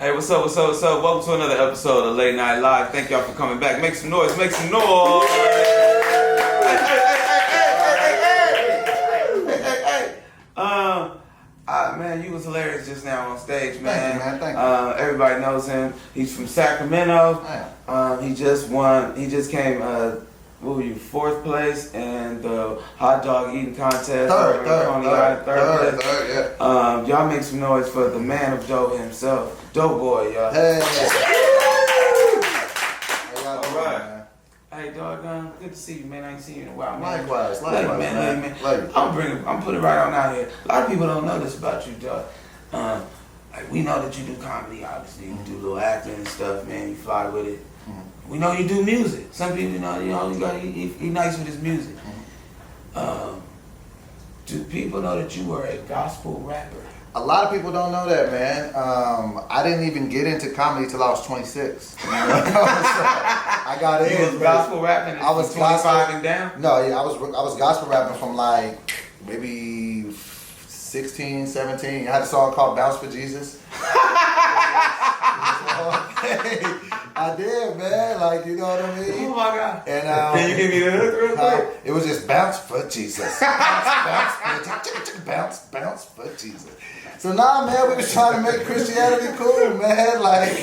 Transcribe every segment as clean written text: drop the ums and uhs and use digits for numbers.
Hey, what's up, what's up, what's up? Welcome to another episode of Late Night Live. Thank y'all for coming back. Make some noise, make some noise. Hey. Man, you was hilarious just now on stage, man. Thank you, man. Thank you. Everybody knows him. He's from Sacramento. He just won. He just came, what were you, 4th place in the hot dog eating contest. Third place. Yeah. Y'all make some noise for the man of dough himself, DoBoy, y'all. Hey. All right. Hey, dog, good to see you, man. I ain't seen you in a while, man. Likewise, man. Like, I'm putting it right on out here. A lot of people don't know this about you, dog. Like, we know that you do comedy, obviously. You do a little acting and stuff, man. You fly with it. We know you do music. Some people, you got he nice with his music. Do people know that you were a gospel rapper? a lot of people don't know that, man. I didn't even get into comedy till I was 26. I got in. You was gospel rapping. I was 25 and down. No, yeah, I was gospel rapping from like maybe 16, 17. I had a song called "Bounce for Jesus." I did, man. Like, you know what I mean? Oh my God! And can you give me the hook real quick? It was just bounce for Jesus, bounce for Jesus. So nah, man, we was trying to make Christianity cool, man. Like,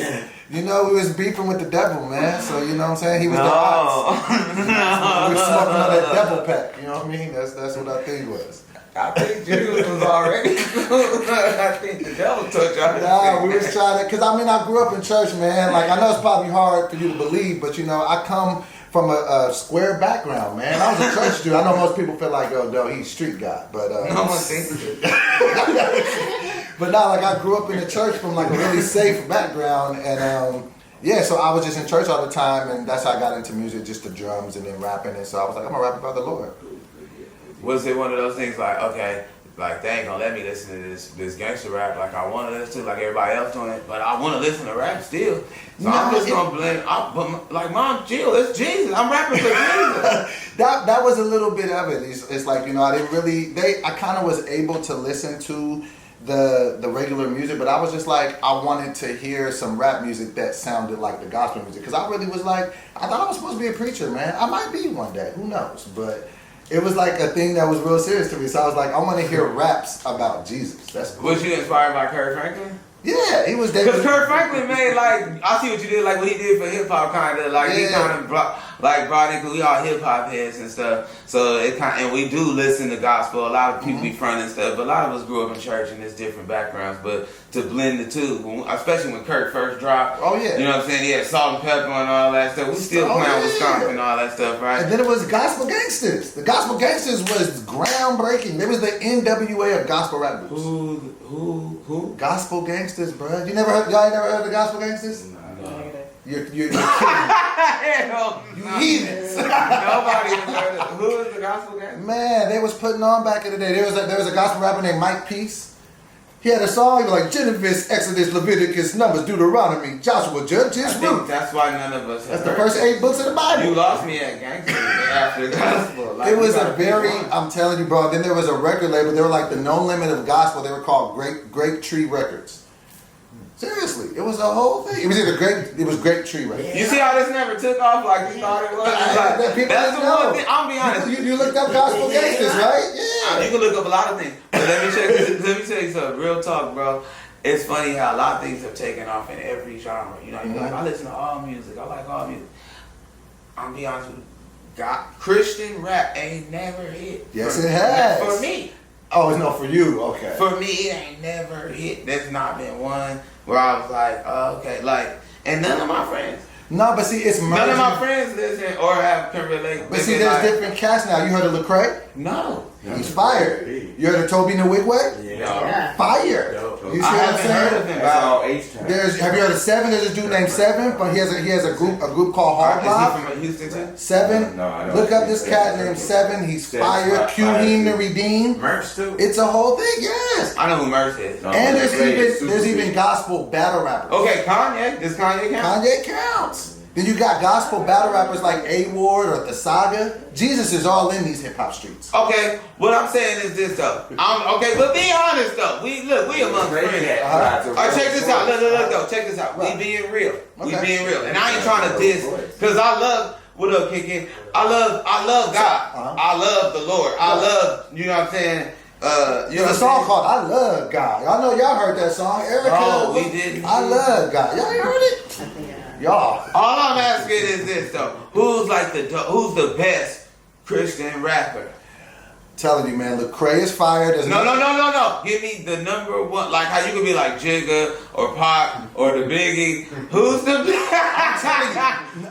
you know, we was beefing with the devil, man. So you know what I'm saying? He was the ox. We was smoking on that devil pack. You know what I mean? That's what our thing was. I think Jesus was already cool. I think the devil took y'all. Nah, we was trying to, cause I mean, I grew up in church, man. Like, I know it's probably hard for you to believe, but you know, I come from a square background, man. I was a church dude. I know most people feel like, oh, no, he's street guy, but no one thinks it. But now, like, I grew up in the church from like a really safe background, and yeah, so I was just in church all the time, and that's how I got into music, just the drums and then rapping, and so I was like, I'm gonna rap about the Lord. Was it one of those things like, okay, like they ain't gonna let me listen to this gangster rap like I want to listen to, like everybody else doing it, but I want to listen to rap still. So I'm just gonna blame. But like, Mom, chill, it's Jesus. I'm rapping for Jesus. that was a little bit of it. It's like, you know, I kind of was able to listen to the regular music, but I was just like, I wanted to hear some rap music that sounded like the gospel music, because I really was like, I thought I was supposed to be a preacher, man. I might be one day, who knows? But it was like a thing that was real serious to me. So I was like, I want to hear raps about Jesus. That's cool. Was you inspired by Kirk Franklin? Yeah, he was there. Because Kirk Franklin made, like, I see what you did, like what he did for hip hop, kind of like he kind of brought in, cause we all hip hop heads and stuff. So it kind and we do listen to gospel. A lot of people be front and stuff, but a lot of us grew up in church and there's different backgrounds. But to blend the two, especially when Kirk first dropped, oh yeah, you know what I'm saying? He had Salt and Pepper and all that stuff. We still playing with Skunk and all that stuff, right? And then it was Gospel Gangsters. The Gospel Gangsters was groundbreaking. It was the NWA of gospel rap groups. Who? Gospel Gangsters, bro. Y'all never heard of the Gospel Gangsters? No. You're kidding. Hell, You heathens. Nobody even heard of it. Who is the Gospel Gangsters? Man, they was putting on back in the day. There was a gospel rapper named Mike Peace. He had a song, he was like Genesis, Exodus, Leviticus, Numbers, Deuteronomy, Joshua, Judges, I think Ruth. that's why none of us. That's the first 8 books of the Bible. You lost me at gangster after the gospel. Like, It was a very, I'm telling you, bro. Then there was a record label. They were like the No Limit of Gospel. They were called Grape Tree Records. Seriously, it was a whole thing. It was Grape Tree Records. You see how this never took off like you thought it was? Like, that's the one thing. I'm be honest. You looked up Gospel Gangsters, right? Yeah. You can look up a lot of things, but let me tell you something. Real talk, bro. It's funny how a lot of things have taken off in every genre. You know, you're like, I listen to all music. I like all music. I'm be honest with you. Christian rap ain't never hit. Yes, it has. For me. Oh, it's not for you. Okay. For me, it ain't never hit. There's not been one where I was like, oh, okay. Like, and none of my friends. No, but see, it's merging. None of my friends listen or can relate. But see, there's different cats now. You heard of Lecrae? No. He's fired. You heard of Toby Nwigwe? Yeah. Fire. You see what I'm saying? Heard of him. That's all H-Town. Have you heard of Seven? There's a dude named Seven, but he has a group called Hard Is Live. he from Houston too? Seven. No, I don't. Look up this cat named Seven. He's fire. Q him to redeem. Merch too. It's a whole thing. Yes. I know who Merce is. No. And Lecrae is there's super even big. gospel battle rappers. Okay, Kanye. Does Kanye count? Kanye counts. Then you got gospel battle rappers like A Ward or The Saga. Jesus is all in these hip hop streets. Okay, what I'm saying is this though. Okay, but be honest though. We among friends. All right, check this out. Look, though. Check this out. Right. We being real. We Okay. being real, and I ain't trying to diss because I love. What up, Kiki? I love God. I love the Lord. I love. You know what I'm saying? You know There's a song called "I Love God." Y'all know y'all heard that song, Erica. No, we didn't. I love God. Y'all ain't heard it? Y'all. All I'm asking is this though: who's the best Christian rapper? Telling you, man, Lecrae is fire. No. Give me the number one. Like how you could be like Jigga or Pac or the Biggie. Who's the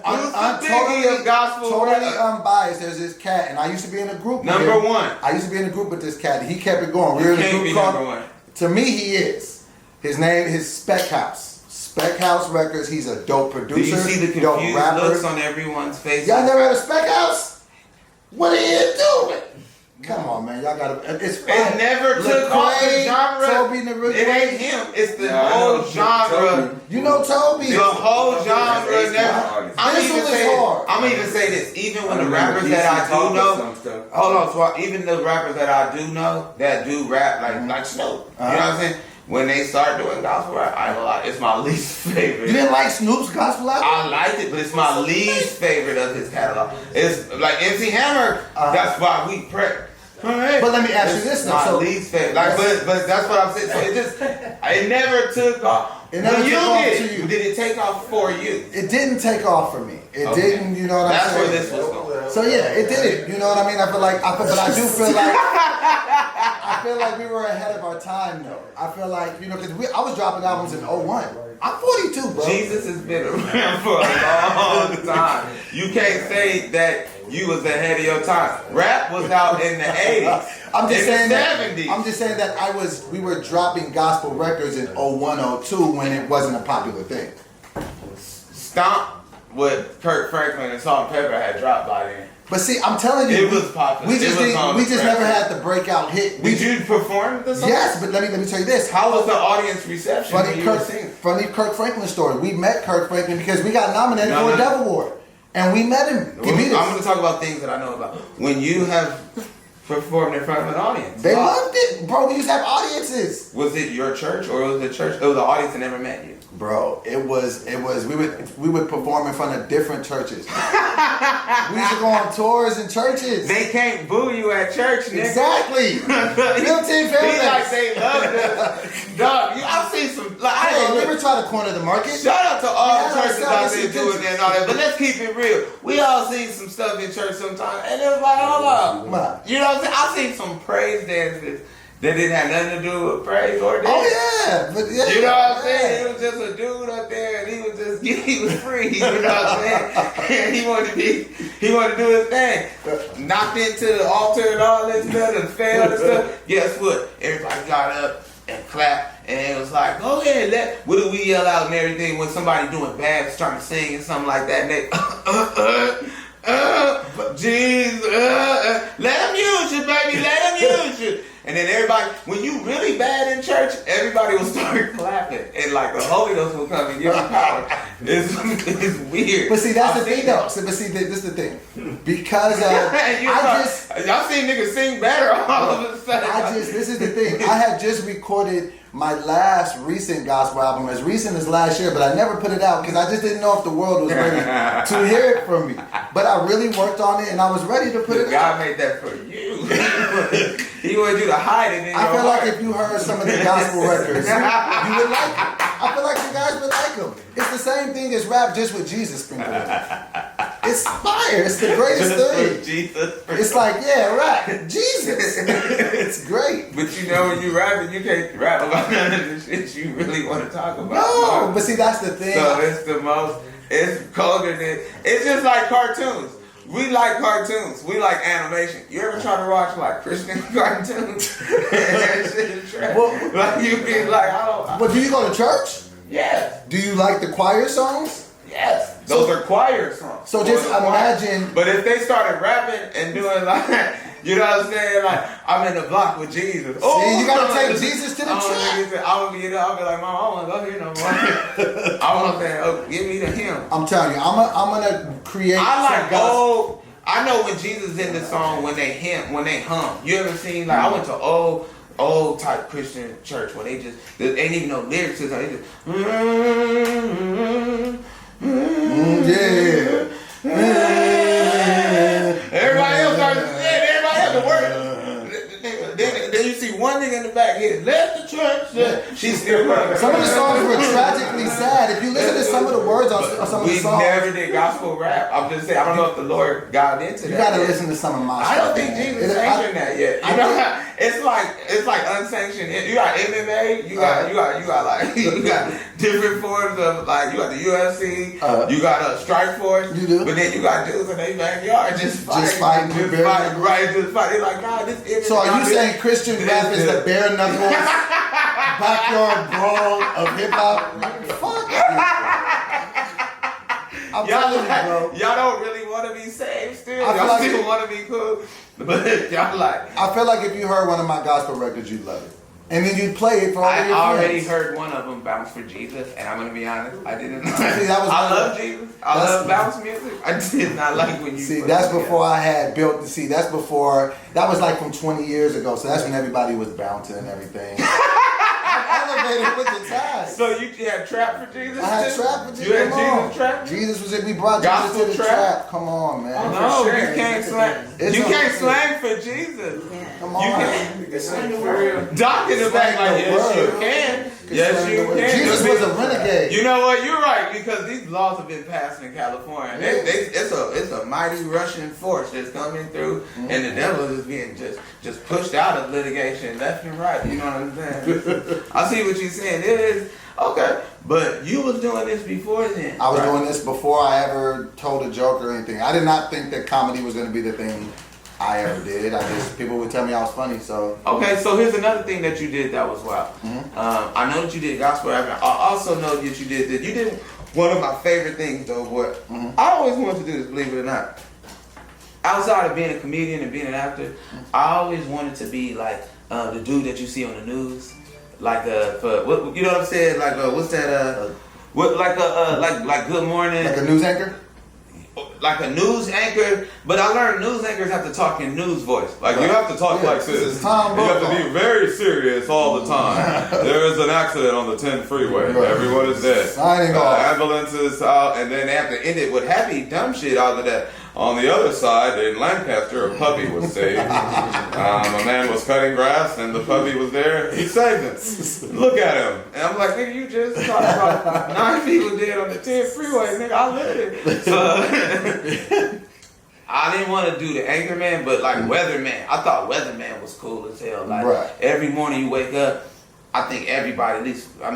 I'm Biggie of gospel? totally rap? unbiased. There's this cat, and I used to be in a group. with Number him. one. I used to be in a group with this cat. He kept it going. We You were in a can't group be called. number one. To me, he is. His name is Spec House. Spec House Records. He's a dope producer. Do you see the dope confused rapper. looks on everyone's face? Y'all never had a Spec House? What are you doing? Come on, man. Y'all gotta. It's fine. It never took off the genre. Toby Naruto. It ain't him. It's the whole genre. You know Toby. The whole genre That's never. Ace I'm This even one is say. hard. I'm even say this. Even when the remember rappers DC that I do talking know. some stuff. Hold on, so even the rappers that I do know that do rap like Snoop. You know what I'm saying? When they start doing gospel rap, I ain't gonna lie, it's my least favorite. You didn't like Snoop's gospel album? I liked it, but it's my least favorite of his catalog. It's like MC Hammer. That's why we pray. But let me ask you this It's now. my So, least favorite. Like, but that's what I'm saying. So it never took off. It never When took off did, to you. Did it take off for you? it didn't take off for me. It Okay. didn't. You know what I'm That's saying? where this was going. So yeah, it did it. You know what I mean? But I do feel like I feel like we were ahead of our time though. I feel like because I was dropping albums in '01. I'm 42, bro. Jesus has been around for a long time. You can't say that you was ahead of your time. Rap was out in the 80s. I'm just in saying the that 70s. I'm just saying that we were dropping gospel records in '01, '02 when it wasn't a popular thing. Stomp with Kurt Franklin and Salt and Pepper had dropped by then. But see, I'm telling you, It was popular. We just It was on we the just record. never had the breakout hit. Did you perform the song? Yes, but let me tell you this. How was the audience reception when you were singing? Funny Kirk Franklin story. We met Kirk Franklin because we got nominated for a Dove Award, and we met him. He beat I'm us. going to talk about things that I know about. When you have performed in front of an audience. They loved it, bro. We used to have audiences. Was it your church or was it the church? It was the audience that never met you. Bro, it was. We would perform in front of different churches. We used to go on tours in churches. They can't boo you at church, nigga. Exactly. Built-in fan He like base. they love us. Dog, I've seen some. Like, I Hey, ain't we gonna ever try to corner the market? shout out to all Yeah, the churches sell out us there some doing that and all that. But let's keep it real. We all seen some stuff in church sometimes, and it was like, hold up. Man. You know what I'm saying? I've seen some praise dances that didn't have nothing to do with praise or dance. Oh yeah, but yeah. You know what I'm yeah. saying? It was just a dude up there, and he was free. You know what I'm saying? And he wanted to do his thing. Knocked into the altar and all this stuff and failed and stuff. Guess what? Everybody got up and clapped, and it was like, go ahead, what do we yell out and everything when somebody doing bad, trying to sing and something like that, and they, Jesus, let him use you, baby, let him use you. And then everybody, when you really bad in church, everybody will start clapping. And like the Holy Ghost will come and give you power. It's weird. But see, that's I've the thing seen though. it. So, but see, this is the thing. Because Y'all seen niggas sing better all of a sudden. this is the thing. I had just recorded my last recent gospel album, as recent as last year, but I never put it out because I just didn't know if the world was ready to hear it from me. But I really worked on it and I was ready to put it out. God made that for you. He wanted you to hide it in your I feel heart. like if you heard some of the gospel records, you would like it. I feel like you guys would like them. It's the same thing as rap, just with Jesus sprinkled in it. It's fire. It's the greatest thing. Jesus. It's like, yeah, rap. Jesus. It's great. But you know when you rapping, you can't rap about none of the shit you really want to talk about. No, but see, that's the thing. So it's colder than, it's just like cartoons. We like cartoons. We like animation. You ever try to watch like Christian cartoons? That shit is trash. Well, like you be like, I don't. But do you go to church? Yes. Do you like the choir songs? Yes. Those are choir songs. So just Or the choir. imagine. But if they started rapping and doing like You know what I'm saying? Like, I'm in the block with Jesus. Oh, see, you gotta take Jesus to the trap. I'll be like, Mom, I don't want to go here no more. I want to give me the hymn. I'm telling you, I'm gonna create. I know when Jesus in the song when they hum. You ever seen like I went to old type Christian church where they ain't even no lyrics to it. They just everybody else started everybody else the word. Then you see one nigga in the back here, left the church. She's still running. Some of the songs were tragically sad. If you listen to some of the words on some of the songs. We never did gospel rap. I'm just saying, I don't know if the Lord got into that. You gotta listen to some of my stuff. I don't think Jesus sanctioned that yet. You know, it's like unsanctioned. You got MMA, you got different forms of like you got the UFC, you got a strike force, you do. But then you got dudes in their backyard just fighting. They're like, nah, this is. So are you saying Christian rap is the bare knuckles backyard brawl of hip hop? Fuck you. I'm telling you, bro. Y'all don't really want to be saved still. Y'all Y'all still want to be cool, but y'all like. I feel like if you heard one of my gospel records, you'd love it. And then you'd play it for all of your friends. I already heard one of them, Bounce for Jesus, and I'm going to be honest, I didn't like it. See, that was I love Jesus. I love bounce music. I did not like when you see, that's before I had built, see, that's before, that was like from 20 years ago, so that's when everybody was bouncing and everything. Elevated with the times. So you had trap for Jesus? I had trap for Jesus. You had Jesus trap? Jesus was it. We brought Gospel Jesus to the trap. Come on, man. No, sure. You can't slang. You can't slang for Jesus. Come on. You can slang for real. Doc in the back like, yes, you can. Yes, you can. Jesus was a renegade. You know what? You're right, because these laws have been passed in California. It's a mighty Russian force that's coming through, and the devil is being just pushed out of litigation left and right. You know what I'm saying? I see what you're saying. It is okay, but you was doing this before then. I was doing this before I ever told a joke or anything. I did not think that comedy was going to be the thing I ever did. People would tell me I was funny, so. Okay, so here's another thing that you did that was wild. I know that you did gospel rap. I also know that you did one of my favorite things though, boy. I always wanted to do this, believe it or not. Outside of being a comedian and being an actor, I always wanted to be like the dude that you see on the news. Like you know what I'm saying? Like what's that? Like Good Morning. Like a news anchor. Like a news anchor, but I learned news anchors have to talk in news voice. Like you have to talk like this. You have to be very serious all the time. There is an accident on the 10 freeway. Everyone is dead. Ambulances out, and then they have to end it with happy dumb shit out of that. On the other side, in Lancaster, a puppy was saved. A man was cutting grass, and the puppy was there. He saved him. Look at him. And I'm like, nigga, you just talked about 9 people dead on the 10 freeway. Nigga, I lived it. So I didn't want to do the anchor man, but like weatherman. I thought weatherman was cool as hell. Like every morning you wake up, I think everybody, at least for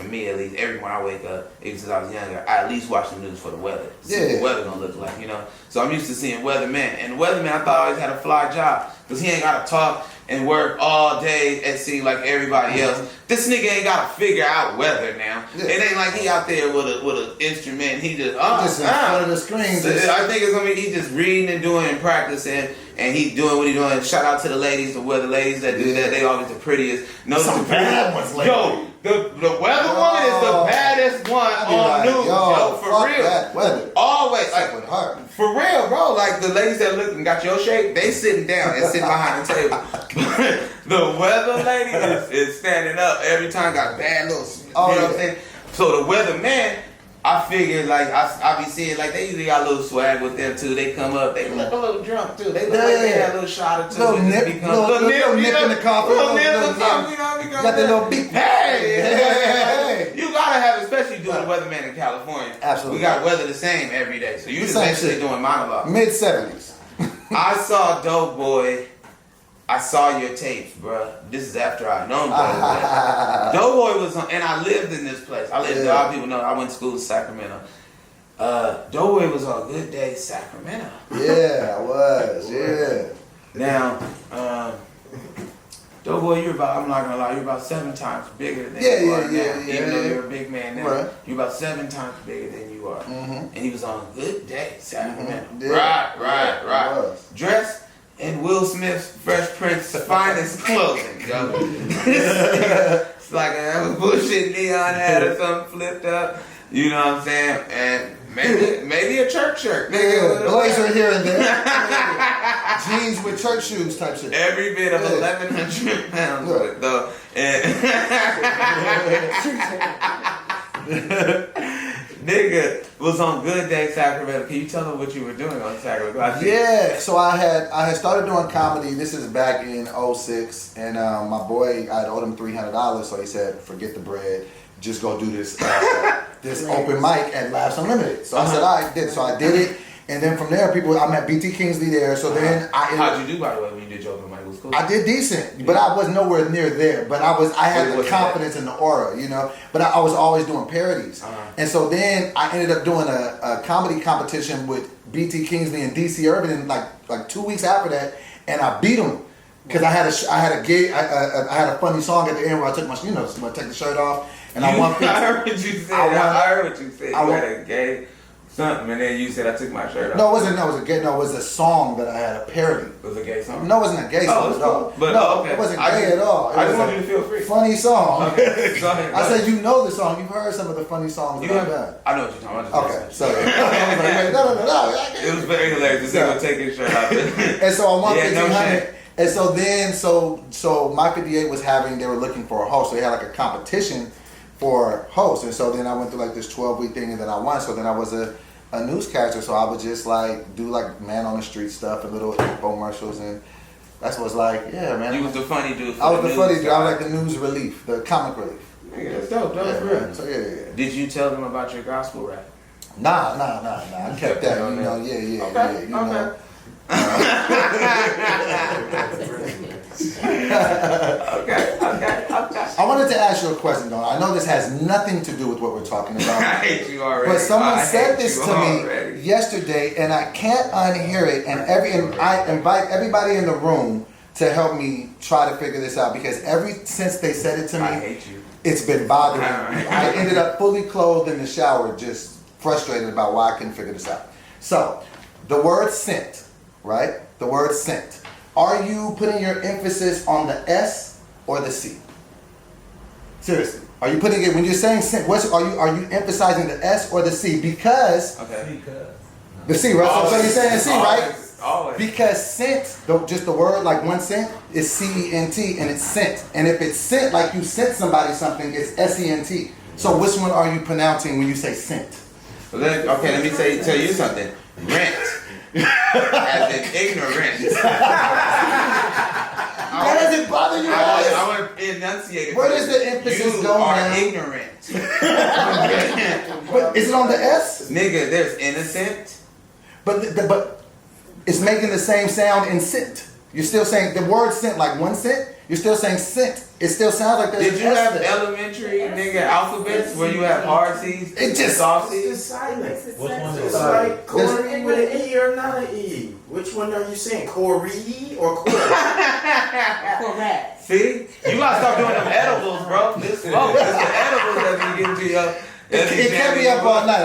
me, every morning I wake up, even since I was younger, I at least watch the news for the weather. See what the weather gonna look like, you know? So I'm used to seeing weatherman. And the weatherman, I thought always had a fly job, because he ain't gotta talk and work all day and see like everybody else. This nigga ain't gotta figure out weather now. It ain't like he out there with an instrument. He just in front of the screen. So I think it's gonna be he just reading and doing and practicing, and he doing what he doing. Shout out to the ladies, the weather ladies that do that. They always the prettiest. Some bad ones lately. Yo, the weather woman is the baddest one on news. Yo, for real. That weather. Always like with her. For real, bro. Like the ladies that look and got your shape, they sitting down and sitting behind the table. The weather lady is standing up every time. Got bad little, you know what I'm saying? So the weather man, I figured like I be seeing like they usually got a little swag with them too. They come up, they look a little drunk too. They look like they had a little shot or two. Little nip in the coffee. Little nip in the coffee. You know, got that little beat. Hey, you gotta have, especially doing the weatherman in California. Absolutely. We got weather the same every day, so you just basically doing monologue. Mid-70s. I saw DoBoy. I saw your tapes, bro. This is after I known DoBoy was on, and I lived in this place. A lot of people know I went to school in Sacramento. DoBoy was on Good Day Sacramento. Yeah, I was. Yeah. Now, DoBoy, you're about, I'm not gonna lie, you're about 7 times bigger than you are now. Even though you're a big man now, you're about 7 times bigger than you are. And he was on Good Day Sacramento. Right. Dressed in Will Smith's Fresh Prince's finest clothing, yo. It's like a bullshit neon hat or something flipped up. You know what I'm saying? And maybe a church shirt. Nigga, blazer here and there. Jeans with church shoes type shit. Every bit of 1,100 pounds worth, though. Nigga was on Good Day Sacramento. Can you tell them what you were doing on Sacramento? Yeah, so I had started doing comedy. This is back in '06, and my boy, I owed him $300, so he said, "Forget the bread, just go do this this open mic at Laughs Unlimited." So I said, "I did." So I did it, and then from there, I met BT Kingsley there. So then how'd you do, by the way, when you did your open mic? It was cool. I did decent, but I was nowhere near there. But I had the confidence and the aura, you know. But I was always doing parodies, and so then I ended up doing a comedy competition with BT Kingsley and DC Urban, and like 2 weeks after that, and I beat him because I had a gig. I had a funny song at the end where I took my, when I take the shirt off, and I won. I heard what you said. I heard what you said. You had a gay something, and then you said I took my shirt off. No, it wasn't. No, it was a gay. No, it was a song that I had a parody. It was a gay song. No, it wasn't a gay song at all. But no, okay. It wasn't gay at all. I just want you to feel free. Funny song. Okay. Go ahead. I said you know the song. You've heard some of the funny songs that I've done. I know what you're talking about. Okay, so I was like, no. It was very hilarious to see him take his shirt off. And so I won $1,500. No, and so then, so My 58 was they were looking for a host. So they had like a competition for hosts. And so then I went through like this 12-week thing, and then I won. So then I was a newscaster. So I would just like do like man on the street stuff and little infomercials, and that's what's like, yeah, man. You was the funny dude. I was the funny dude. I was like the news relief, the comic relief. Yeah, that's dope. That's real. So yeah. Did you tell them about your gospel rap? Nah. I kept that. You know, yeah. You know. Okay. I wanted to ask you a question, though. I know this has nothing to do with what we're talking about. I hate you already. But someone said this to me yesterday, and I can't unhear it. And I invite everybody in the room to help me try to figure this out, because since they said it to me, I hate you. It's been bothering me. I ended up fully clothed in the shower, just frustrated about why I couldn't figure this out. So, the word sent, right? The word sent. Are you putting your emphasis on the S or the C? Seriously. Are you putting it, when you're saying sent, are you emphasizing the S or the C? Because the C, right? So you're saying C, right? Always. Because sent, just the word, like one cent, is C-E-N-T, and it's sent. And if it's sent, like you sent somebody something, it's S-E-N-T. So which one are you pronouncing when you say sent? Let me tell you something. Rent. As in ignorant. That doesn't bother you guys? I want to enunciate it. Where does the emphasis go, You are man? ignorant. But is it on the S? Nigga, there's innocent. But it's making the same sound in sent. You're still saying the word sent, like 1 cent. You're still saying sent. It still sounds like there's Did you an S have there. elementary nigga alphabets where you have hard C's? It just soft It's C's? silent. Which one It's is like Corey with an E or not an E. Which one are you saying? Corey or Corey? Correct. See? You gotta stop doing them edibles, bro. This smoke. It's the edibles that be getting to you. It kept me up all night.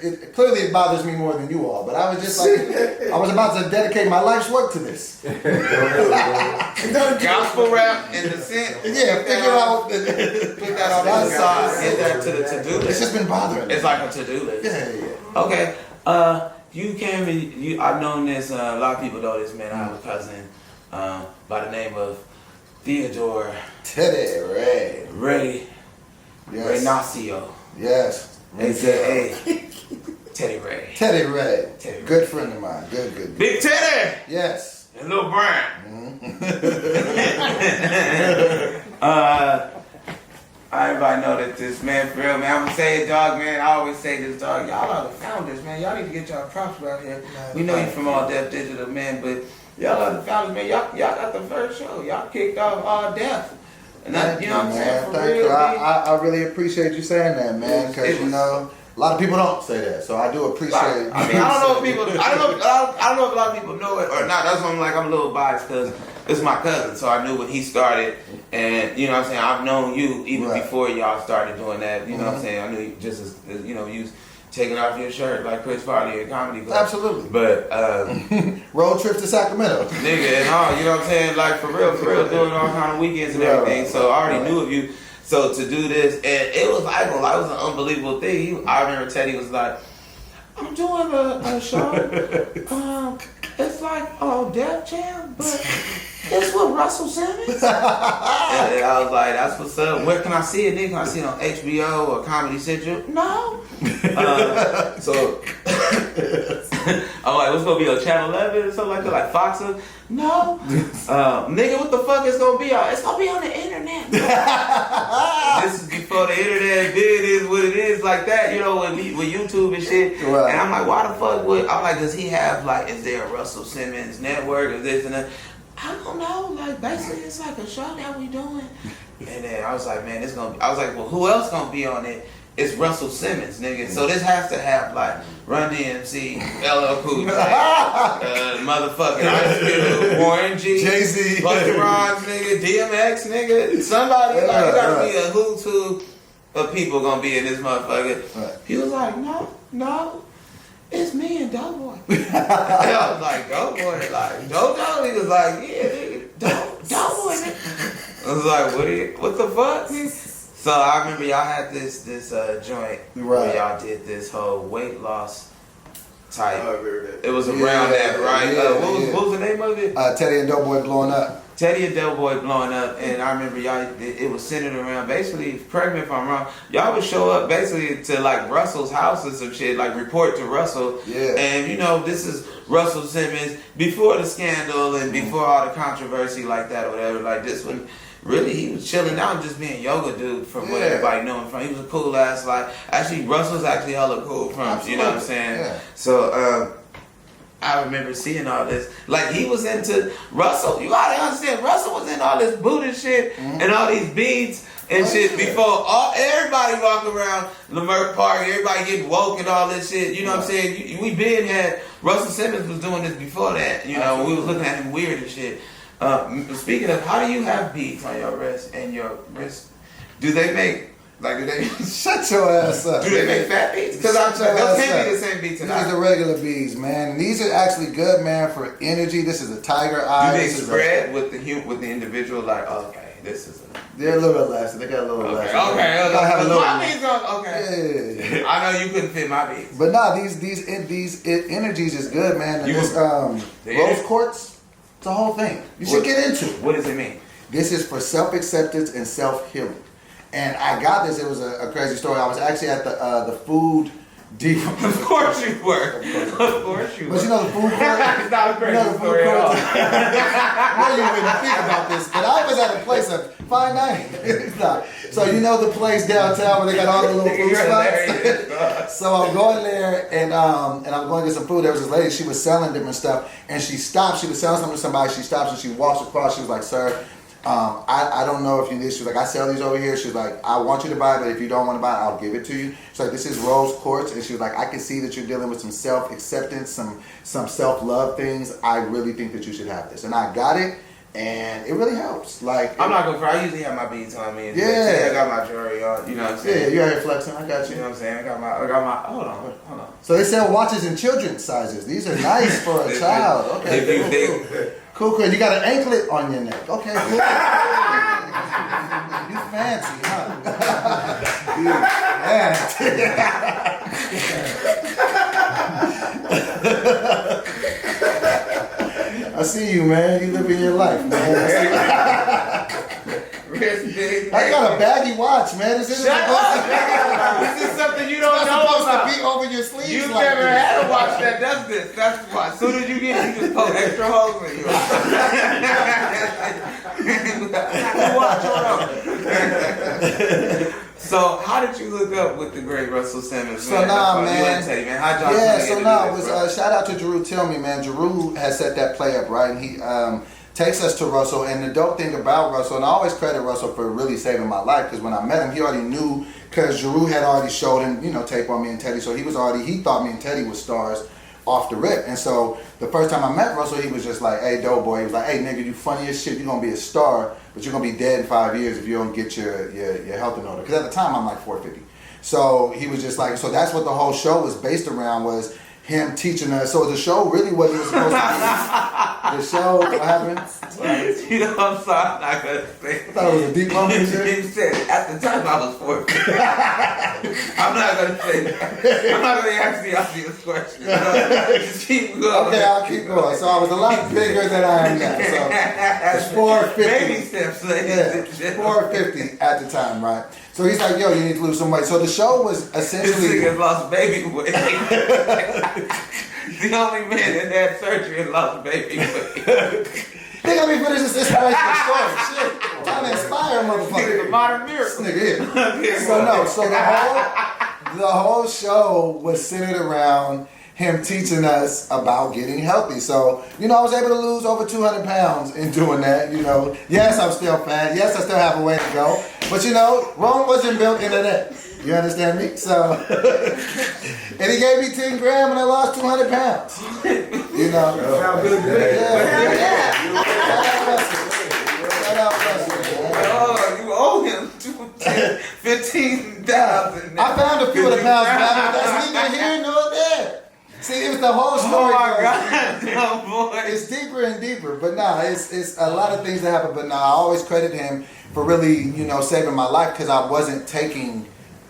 It clearly it bothers me more than you all. But I was just like, I was about to dedicate my life's work to this. Gospel rap and the scent. Yeah, figure out. Put that on the side. Get that to the to-do It's list. just been bothering me. It's like a to-do list. Yeah. Okay. You came in. I've known this. A lot of people know this, man. I have a cousin by the name of Theodore Teddy Ray. Ray Yes. Ignacio. Yes. AKA Teddy Ray. Teddy Ray. Teddy Ray. Good friend of mine. Good. Big Teddy Yes. and Lil Brian. Everybody know that this man, for real, man. I'm gonna say it, dog, man. I always say this, dog. Y'all are the founders, man. Y'all need to get y'all props out here. We know you from All Deaf Digital, man, but y'all are the founders, man. Y'all got the first show. Y'all kicked off All Deaf. And that, you know what I'm saying? For Thank real, you. man. I really appreciate you saying that, man. Because you know, a lot of people don't say that, so I do appreciate. I mean, I don't know if people. I don't know if a lot of people know it or not. That's why I'm like, I'm a little biased because it's my cousin, so I knew when he started, and you know what I'm saying. I've known you even before y'all started doing that. You know what I'm saying. I knew you just as you know, you taking off your shirt like Chris Farley in Comedy Club. Absolutely. But road trips to Sacramento. nigga and all, you know what I'm saying? Like for real, doing all kind of weekends and everything. So I already knew of you. So to do this, and it was like, it was an unbelievable thing. I remember Teddy was like, I'm doing a show. It's like Def Jam, but it's with Russell Simmons. And I was like, that's what's up. Where can I see it, nigga? Can I see it on HBO or Comedy Central? No. So I'm like, what's gonna be on Channel 11 or something like that, like Fox? No. Nigga, what the fuck is gonna be on? It's gonna be on the internet. This is before the internet did is what it is like that, you know, with YouTube and shit. Right. And I'm like, why the fuck would, I'm like, does he have like, is there a Russell Simmons network or this and that? I don't know, like basically it's like a show that we doing. And then I was like, man, it's gonna be, I was like, well, who else gonna be on it? It's Russell Simmons, nigga. So this has to have like Run DMC, LL Cool J, motherfucking Ice Cube, Warren G, Jay-Z, Busta Rhymes, nigga, DMX, nigga. Somebody, like, it gotta be a who's who of people gonna be in this motherfucker. Right. He was like, no, it's me and DoBoy. And I was like, DoBoy, like, DoBoy? He was like, yeah, nigga, DoBoy, nigga. I was like, what the fuck, nigga? So I remember y'all had this joint where y'all did this whole weight loss type. It was around that, right? What was the name of it? Teddy and DoBoy blowing up. Teddy and DoBoy blowing up, and I remember y'all. It was centered around basically. Correct me if I'm wrong. Y'all would show up basically to like Russell's house or some shit, like report to Russell. Yeah. And you know, this is Russell Simmons before the scandal and before all the controversy like that or whatever. Like this one. Really, he was chilling out, just being yoga dude from what everybody knew him from. He was a cool ass, like, actually, Russell's actually hella cool from, you know what I'm saying? Yeah. So, I remember seeing all this. Like, he was into, Russell, you gotta understand, Russell was in all this Buddha shit and all these beads and shit before everybody walking around Leimert Park, everybody getting woke and all this shit, you know what I'm saying? We been had, Russell Simmons was doing this before that, you know, we was looking at him weird and shit. Speaking of, how do you have beads on your wrist and your wrist? Do they make, like, do they... Shut your ass up. Do they make fat beads? Because those can't be the same beads. These are the regular beads, man. These are actually good, man, for energy. This is a tiger eye. Do they spread with the individual, like, okay, this is a... They're a little elastic. They got a little elastic. Okay. I have a little... My beads on, okay. Yeah. I know you couldn't fit my beads. But nah, these energies is good, man. And this rose quartz... It's the whole thing. You should get into it. What does it mean? This is for self-acceptance and self-healing. And I got this. It was a crazy story. I was actually at the food deep. Of course you were. Of course you were. But you know the food court? It's not a crazy story at all. I know you wouldn't think about this, but I was at a place of fine dining. So you know the place downtown where they got all the little food spots? So I'm going there and I'm going to get some food. There was this lady, she was selling different stuff and she stopped. She was selling something to somebody. She stops and she walks across. She was like, sir, I don't know if you need. She was like, I sell these over here. She was like, I want you to buy it, but if you don't want to buy it, I'll give it to you. She's like, this is rose quartz. And she was like, I can see that you're dealing with some self-acceptance, some self-love things. I really think that you should have this. And I got it. And it really helps. Like I'm not gonna cry. I usually have my beads on me. Yeah, I got my jewelry on. You know what I'm saying? Yeah, you out here flexing. I got you. You know what I'm saying? I got my. Hold on. So they sell watches in children's sizes. These are nice for a child. Okay. Cool. You got an anklet on your neck. Okay. Cool. You fancy, huh? I see you, man. You living your life, man. I got a baggy watch, man. This isn't This is something you don't know supposed about. to be over your sleeves. You've like never this. had a watch that does this. That's why. As soon as you get it, you just poke extra holes in you. Watch, hold on. So, how did you hook up with the great Russell Simmons? So now, man. Tell you, man. How'd y'all it was shout out to Drew Tillme, man. Drew has set that play up, right? And he takes us to Russell. And the dope thing about Russell, and I always credit Russell for really saving my life, because when I met him, he already knew, because Drew had already showed him, tape on me and Teddy. So he thought me and Teddy was stars off the rip. And so the first time I met Russell, he was just like, hey, DoBoy. He was like, hey, nigga, you funny as shit. You're going to be a star, but you're going to be dead in 5 years if you don't get your health in order. Because at the time, I'm like 450. So he was just like, so that's what the whole show was based around, was him teaching us. So the show really what he was supposed to be. The show, what happened? You know, I'm sorry, I'm not gonna say. I thought it was a deep moment. You said it. At the time I was 4. I'm not gonna say that. I'm not gonna ask the obvious question. Just keep going. Okay, I'll keep going. So I was a lot bigger than I am now. So it's 450. Baby steps, ladies. Yeah, 450 at the time, right? So he's like, yo, you need to lose some weight. So the show was This essentially. nigga lost baby weight. The only man in that surgery lost baby weight. They got me finish this inspirational story. Shit. Trying to inspire motherfucker. It's a modern This miracle. nigga here. So no, so the whole show was centered around him teaching us about getting healthy. So, you know, I was able to lose over 200 pounds in doing that, you know. Yes, I'm still fat. Yes, I still have a way to go. But, you know, Rome wasn't built into that. You understand me? So, and he gave me 10 grand when I lost 200 pounds. You know. Sound good, good. Yeah. Shout out Russell. Oh, you owe him 15,000. I found a few of the pounds back, but that's neither here nor there. See, it was the whole Oh story. my God, no boy. It's deeper and deeper, but nah, it's a lot of things that happen. But nah, I always credit him for really, you know, saving my life because I wasn't taking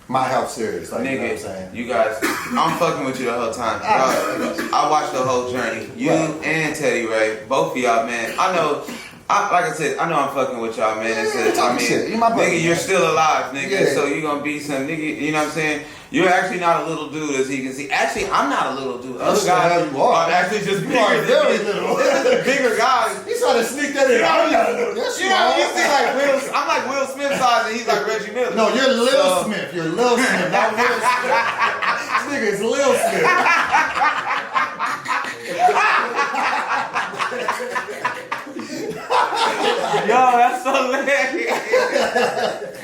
my health serious. Like, you know what I'm saying? Nigga, you guys, I'm fucking with you the whole time. I watched the whole journey. You and Teddy Ray, both of y'all, man. I know. Like I said, I know I'm fucking with y'all, man. I mean, shit. You my brother, nigga, you're still alive, nigga. Yeah. So you gonna be some nigga. You know what I'm saying? You're actually not a little dude, as he can see. Actually, I'm not a little dude. Other That's the hell guys you are. are actually just You are bigger very than me. little. There's bigger guys. He's trying to sneak that in. I'm not a little. Yes, You know, you see like Will. I'm like Will Smith size, and he's like Reggie Miller. No, you're Lil So- Smith. You're Lil Smith, not Will Smith. This nigga is Lil Smith. Yo, that's so hilarious.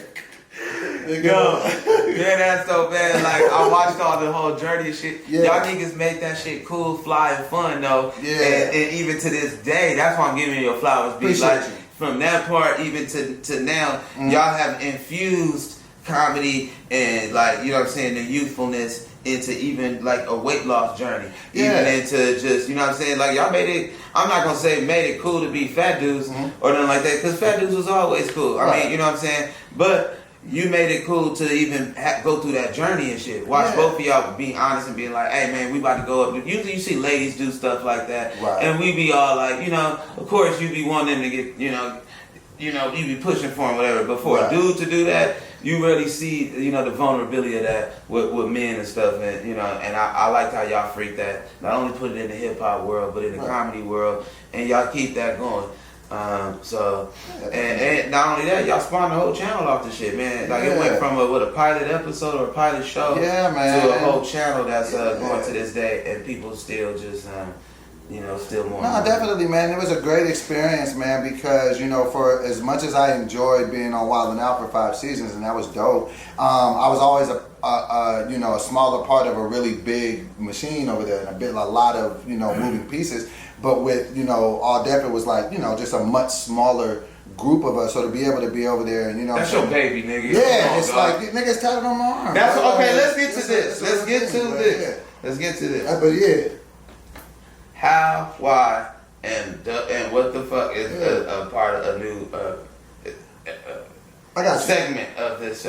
Yo, yeah, that's so bad. Like, I watched all the whole journey and shit. Yeah. Y'all niggas made that shit cool, fly, and fun, though. Yeah. And even to this day, that's why I'm giving you your flowers. Be Appreciate like, you. from that part even to now, y'all have infused comedy and, like, you know what I'm saying, the youthfulness into even like a weight loss journey. Yeah. Even into just, you know what I'm saying, like y'all made it, I'm not gonna say made it cool to be fat dudes or nothing like that, because fat dudes was always cool. I mean, you know what I'm saying? But you made it cool to even go through that journey and shit. Watch both of y'all being honest and being like, hey man, we about to go up. Usually you see ladies do stuff like that. Right. And we be all like, you know, of course you be wanting them to get, you know, you be pushing for them, whatever. But for a dude to do that, you really see, you know, the vulnerability of that with men and stuff. And, you know, and I liked how y'all freaked that. Not only put it in the hip hop world, but in the comedy world. And y'all keep that going. And not only that, y'all spawned the whole channel off the shit, man. Like it went from a pilot episode or a pilot show to a whole channel that's going to this day, and people still just you know, still more. No, definitely, man. It was a great experience, man, because, you know, for as much as I enjoyed being on Wild 'N Out for 5 seasons, and that was dope, I was always you know, a smaller part of a really big machine over there, and a lot of, you know, moving pieces. But with, you know, All Def, it was like, you know, just a much smaller group of us. So to be able to be over there, and, you know, that's your baby, nigga. Yeah, it's like niggas tatted on my arm. That's right? okay. Let's get to this. Let's get to this. Let's get to this. But yeah. How, why, and what the fuck is a part of a new I got segment of this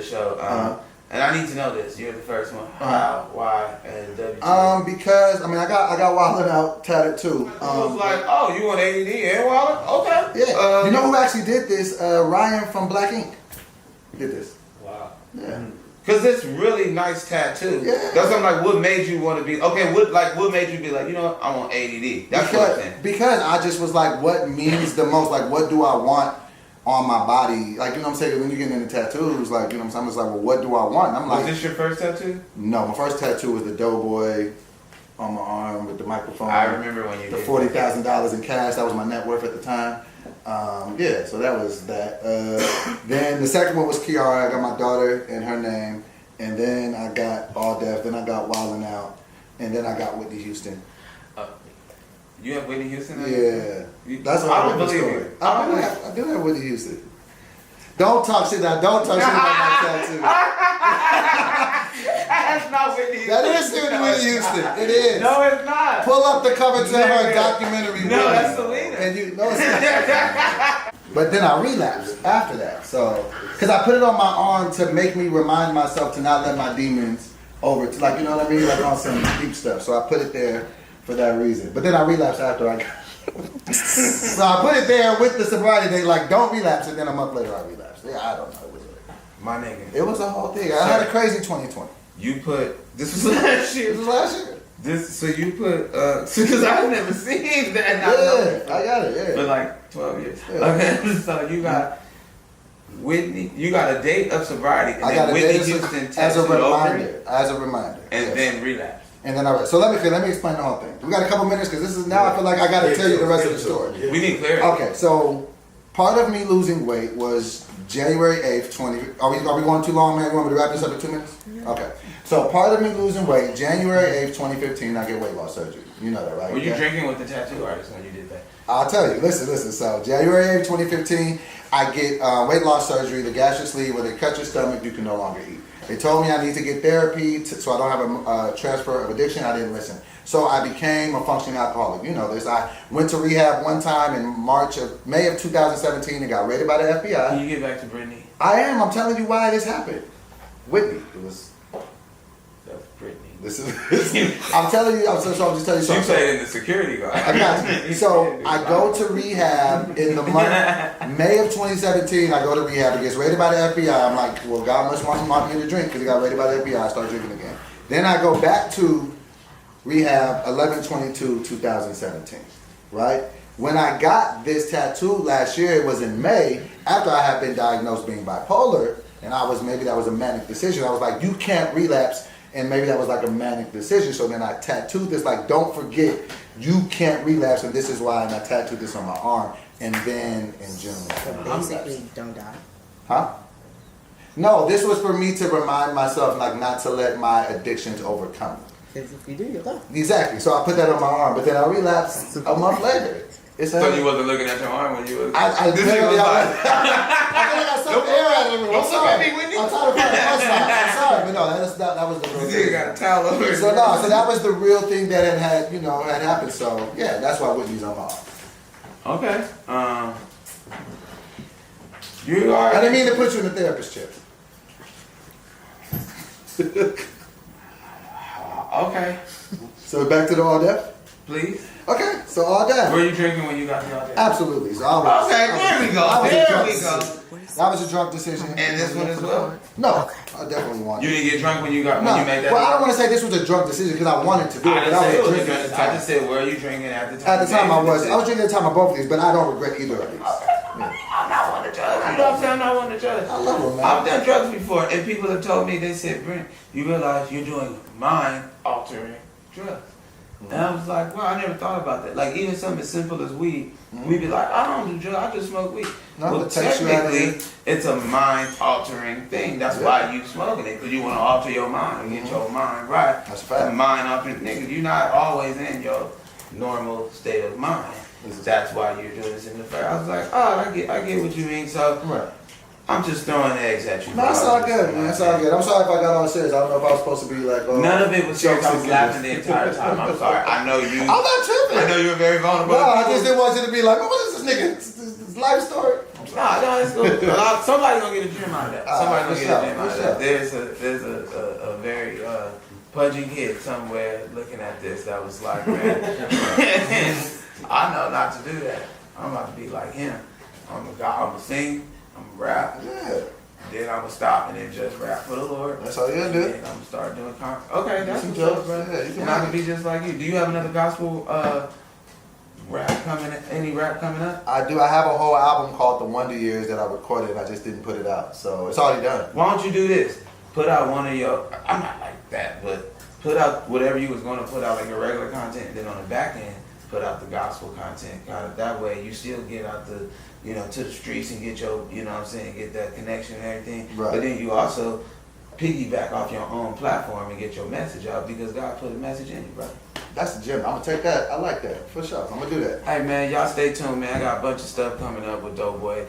show? And I need to know this. You're the first one. How, why, and WT. Because I mean, I got Wild 'N Out tatted too. It was like, oh, you want ADD and Wallet? Okay. Yeah. You know who actually did this? Ryan from Black Ink did this. Wow. Yeah. Cause it's really nice tattoo. Yeah. That's what I'm like. What made you want to be? Okay. What made you be like? You know what? I want ADD. That's what I'm saying. Because I just was like, what means the most? Like, what do I want on my body? Like, you know what I'm saying? When you get into tattoos, like, you know what I'm saying? I'm just like, well, what do I want? And I'm like, was this your first tattoo? no, my first tattoo was the DoBoy on my arm with the microphone. I remember when you the did $40,000 in cash. That was my net worth at the time. Yeah, so that was that. Then the second one was Kiara. I got my daughter and her name. And then I got All Def. Then I got Wild 'N Out. And then I got Whitney Houston. You have Whitney Houston? Yeah. That's what I don't believe story. it. I do have Whitney Houston. Don't talk shit about my tattoo. That's not Whitney Houston. That is Whitney Houston. It is. No, it's not. Pull up the cover to her Nigga. documentary. No, Whitney. that's Selena. And you know it's not. But then I relapsed after that. So, because I put it on my arm to make me remind myself to not let my demons over. Like, you know what I mean? Like on some deep stuff. So I put it there for that reason. But then I relapsed after I got. So I put it there with the sobriety day, like don't relapse, and then a month later I relapsed. Yeah, I don't know. My nigga. It was a whole thing. I had a crazy 2020. You put this was last year. This was last year. This so you put because I've never seen that. Yeah, I got it. Yeah. For like 12 years. Yeah. Okay, so you got Whitney. You got a date of sobriety, and I got then a Whitney date Houston as a tested over reminder. it, As a reminder. and yes. then relapse. And then I so let me explain the whole thing. We got a couple minutes because this is now I feel like I got to tell you the rest of the story. We need clarity. Okay, so part of me losing weight was January 8th, 20. Are we going too long, man? You want me to wrap this up in 2 minutes? Yeah. Okay. So part of me losing weight, January 8th, 2015, I get weight loss surgery. You know that, right? Were you Okay? drinking with the tattoo artist when you did that? I'll tell you. Listen. So January 8th, 2015, I get weight loss surgery, the gastric sleeve, where they cut your stomach, you can no longer eat. They told me I need to get therapy so I don't have a transfer of addiction. I didn't listen. So I became a functioning alcoholic. You know this. I went to rehab one time in May of 2017 and got raided by the FBI. Can you get back to Brittany? I am. I'm telling you why this happened. Whitney. It was. That's Brittany. This is. I'm telling you. I'm just telling you She something. played in the security guard. I got you. So I go to rehab in the month May of 2017. I go to rehab. It gets raided by the FBI. I'm like, well, God must want me to drink because it got raided by the FBI. I start drinking again. Then I go back to rehab 11/22/2017. Right. When I got this tattoo last year, it was in May after I had been diagnosed being bipolar, and maybe that was a manic decision. I was like, you can't relapse. And maybe that was like a manic decision. So then I tattooed this, like, don't forget, you can't relapse, and this is why. And I tattooed this on my arm. And then in June, I Basically, relapsed. don't die. Huh? No, this was for me to remind myself, like, not to let my addictions overcome me. Because if you do, you'll die. Exactly. So I put that on my arm, but then I relapsed a month later. It's So you wasn't looking at your arm when you was. I This literally, nigga was I like- got some air out of it. Don't look at me, Whitney. I'm trying to find the punchline. I'm sorry, but no, that was the real This nigga thing. got a towel over his So that was the real thing that had happened. So yeah, that's why Whitney's on my arm. Okay. You are. I didn't mean to put you in the therapist chair. Okay. So back to the all deaf. Please. Okay, so all deaf. Were you drinking when you got the audition? Absolutely. So I was. Okay, there we go. I was a There drunk we go. decision. That was a drunk decision. And this one as well? No, I definitely wanted. You didn't get drunk when you got No, when you made that. well, I don't want to say this was a drunk decision because I wanted to do it, I but didn't I say it was was drinking at the time. I just said, were you drinking at the time? At the time, I was. I was Okay. drinking at the time of both of these, but I don't regret either of these. I'm not one to judge. You know what I'm saying? I'm not one to judge. I love them, man. I've done drugs before, and people have told me, they said, Brent, you realize you're doing mind-altering drugs. And I was like, well, I never thought about that. Like, even something as simple as weed, we'd be like, I don't do drugs, I just smoke weed. No, Well, it takes you out of technically, it's a mind-altering thing. That's Yeah. why you smoking it, because you want to alter your mind and get your mind right. That's a fact. Mind-altering, nigga, you're not always in your normal state of mind. That's why you're doing this in the first. I was like, oh, I get what you mean. So Right. I'm just throwing eggs at you. No, it's all good, man. It's all good. I'm sorry if I got all serious. I don't know if I was supposed to be like, oh. None of it was serious. I was Jokes laughing the entire time. I'm sorry. I know you. I'm not tripping. I know you were very vulnerable. No, I just didn't want you to be like, what is this nigga? This life story? No, it's cool. Somebody's gonna get a gym out of that. Somebody's gonna for get a sure, gym out of for that. There's a very pudgy kid somewhere looking at this that was like, man, I know not to do that. I'm about to be like him. I'm gonna sing. I'm gonna rap. Yeah. Then I'm gonna stop and then just rap for the Lord. That's all you gotta do. And then I'm gonna start doing okay, that's Some what's jokes, up, bro. yeah, you can And I make can be just like you. Do you have another gospel rap coming? Any rap coming up? I do. I have a whole album called The Wonder Years that I recorded. I just didn't put it out. So it's already done. Why don't you do this? Put out one of your. I'm not like that, but put out whatever you was gonna put out, like your regular content, and then on the back end, put out the gospel content. Kind of that way, you still get out the, to the streets and get your, what I'm saying, get that connection and everything. Right. But then you also piggyback off your own platform and get your message out because God put a message in you, bro. That's the gym. I'm gonna take that. I like that for sure. I'm gonna do that. Hey man, y'all stay tuned, man. I got a bunch of stuff coming up with DoBoy.